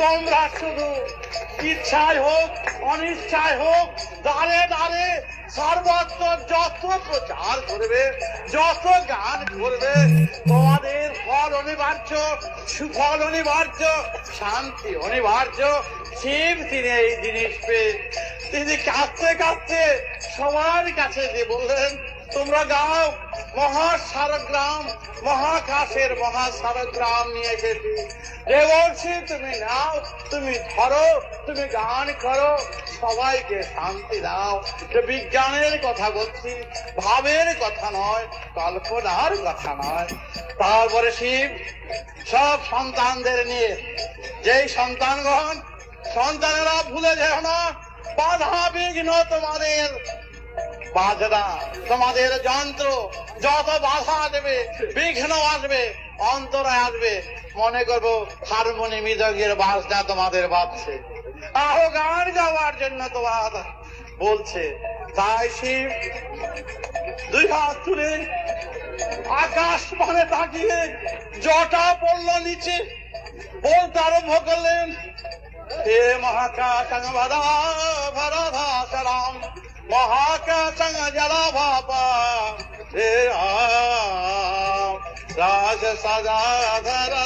তোমরা শুধু ইচ্ছায় হোক অনিচ্ছায় হোক দ্বারে দ্বারে সর্বত্র যত প্রচার করবে, যত গান করবে, তোমাদের ফল অনিবার্য, সুফল অনিবার্য, শান্তি অনিবার্য। শিব তিনি এই জিনিস পেয়ে তিনি কাঁদতে কাঁদতে সবার কাছে যে বললেন, তোমরা গাও, মহাসারগ্রাম, মহাকাশের মহাসারগ্রাম নিয়ে এসেছি। দেবর্ষি তুমি নাও, তুমি ধরো, তুমি গান করো, সবাইকে শান্তি দাও। বিজ্ঞানের কথা বলছি, ভাবের কথা নয়, কল্পনার কথা নয়। তারপরে শিব সব সন্তানদের নিয়ে, যেই সন্তানগণ, সন্তানেরা ভুলে যেও না, বাধা বিঘ্ন তোমাদের বাজনা, তোমাদের যন্ত্র যত বাধা দেবে, বিঘ্ন আসবে, অন্তরায় আসবে, মনে করবো হারমোনি মৃদঙ্গের বাজনা তোমাদের বাজছে, আহো গান গাওয়ার জন্য তোমার বলছে। তাই শিব দুই হাত তুলে আকাশ মানে তাকিয়ে জটা পড়লো নিচে, বলতে আরম্ভ করলেন, হে মহাকাশ ভরা ভরাধাম, মহাকাশ জলা ভাপা, হে রাজ সদা ধরা